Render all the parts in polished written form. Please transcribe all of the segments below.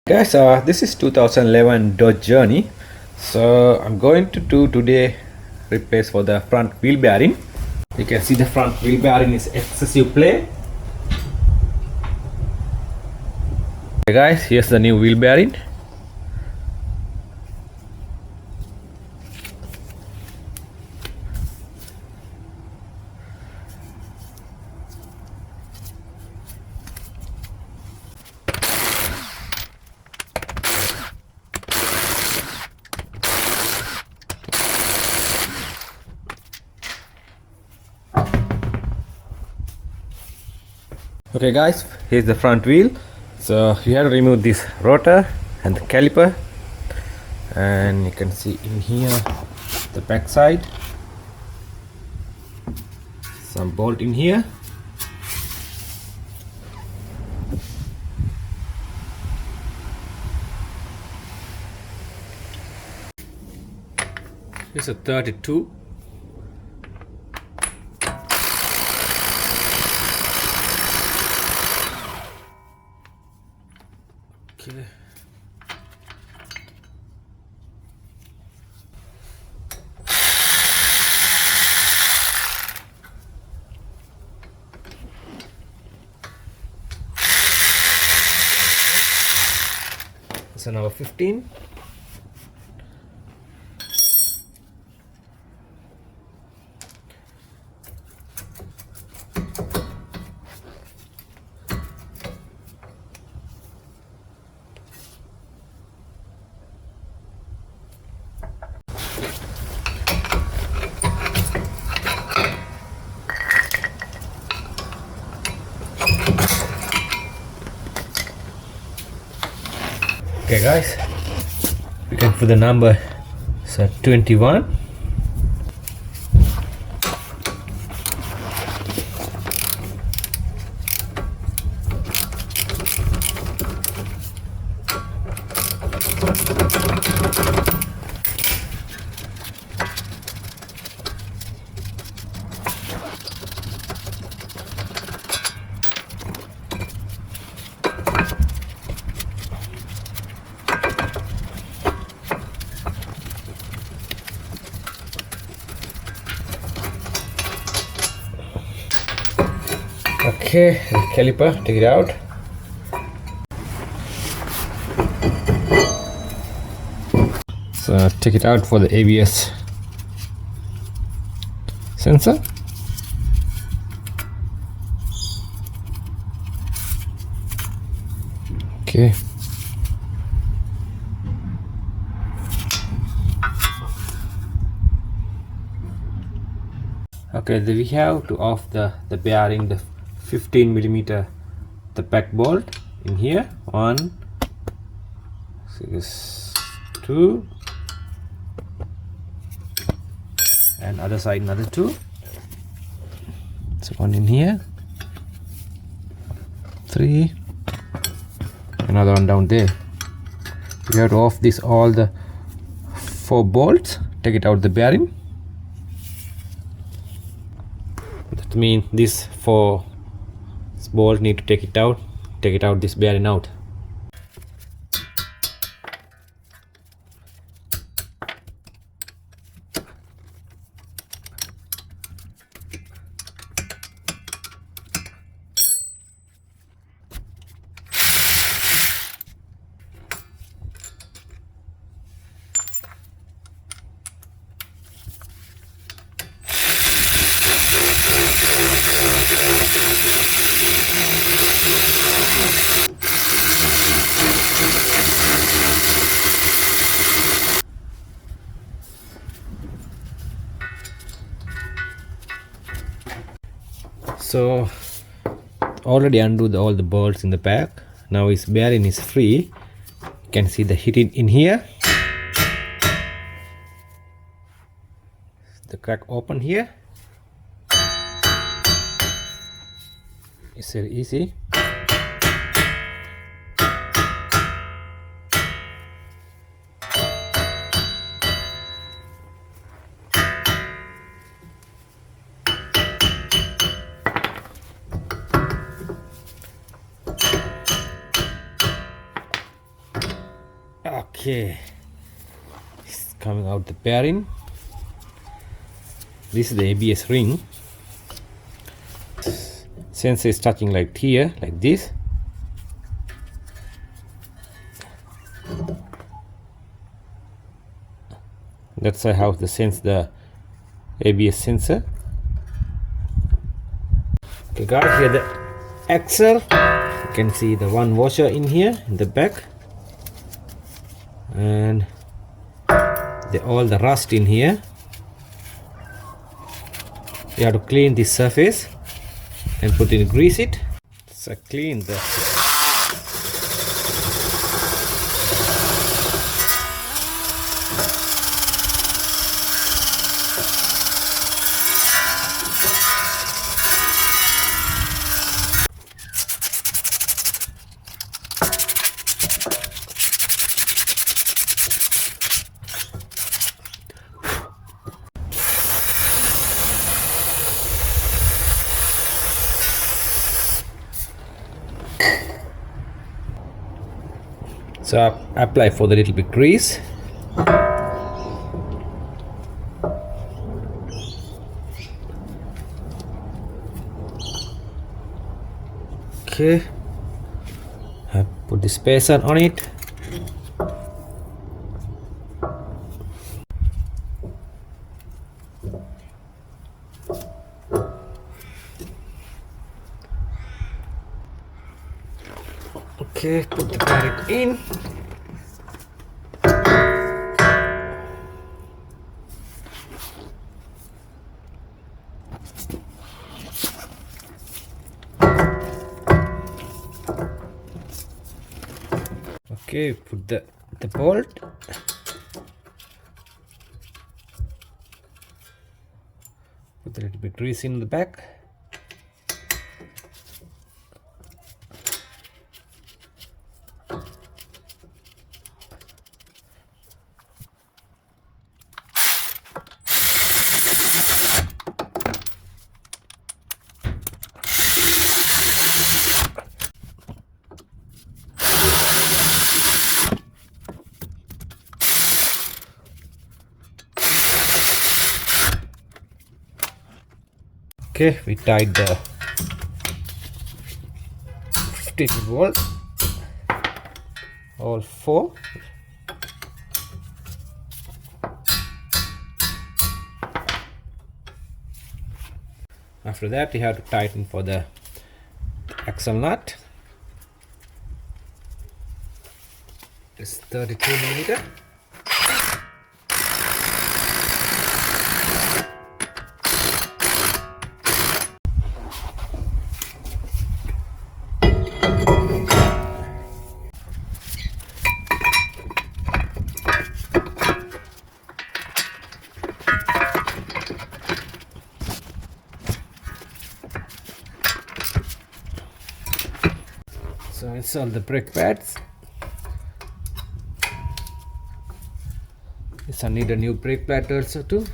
Guys, this is 2011 Dodge Journey. So I'm going to do today repairs for the front wheel bearing. You can see the front wheel bearing is excessive play. Okay guys, here's the new wheel bearing. Okay guys, here's the front wheel. So you have to remove this rotor and the caliper, and you can see in here the back side, some bolt in here. Here's a 32. Okay. So now 15. Okay guys, we can put the number, so 21. Okay, the caliper, take it out. So take it out for the ABS sensor. Okay. Okay, then we have to off the bearing, the 15 millimeter, the back bolt in here. 1, 6, 2, and other side another 2. So 1 in here, 3, another one down there. You have to off this all the 4 bolts. Take it out the bearing. That means this 4 bolt need to take it out this bearing out. So already undo all the bolts in the back. Now his bearing is free. You can see the heat in here. The crack open here. It's very easy. Okay, it's coming out the bearing. This is the ABS ring. Sensor is touching like here, like this. That's how the ABS sensor. Okay guys, here the axle. You can see the one washer in here in the back, and all the rust in here. You have to clean this surface and put in grease it. So clean the so apply for the little bit grease. Okay, I put the spacer on it. Okay, put the carrot in. Okay, put the bolt. Put a little bit grease in the back. Okay, we tied the 52 volt, all four. After that, you have to tighten for the axle nut. It's 32 millimeter. So install the brake pads. Yes, I need a new brake pad also too.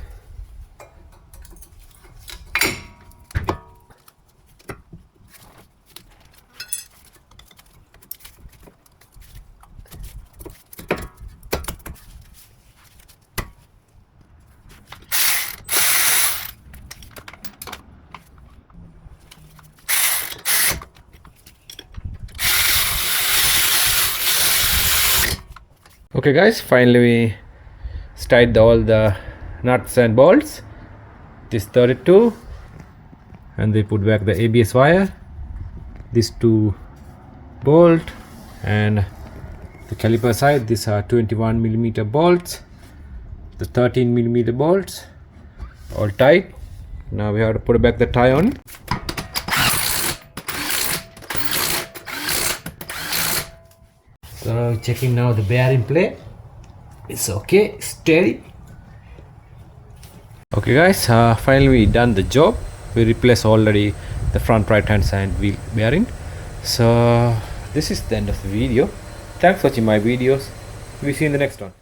Okay guys, finally we tied all the nuts and bolts. This 32, and they put back the ABS wire, these two bolt, and the caliper side. These are 21 millimeter bolts, the 13 millimeter bolts, all tight. Now we have to put back the tie on. So checking now the bearing plate. It's okay, steady. Okay guys, finally we done the job. We replaced already the front right hand side wheel bearing. So this is the end of the video. Thanks for watching my videos. We see you in the next one.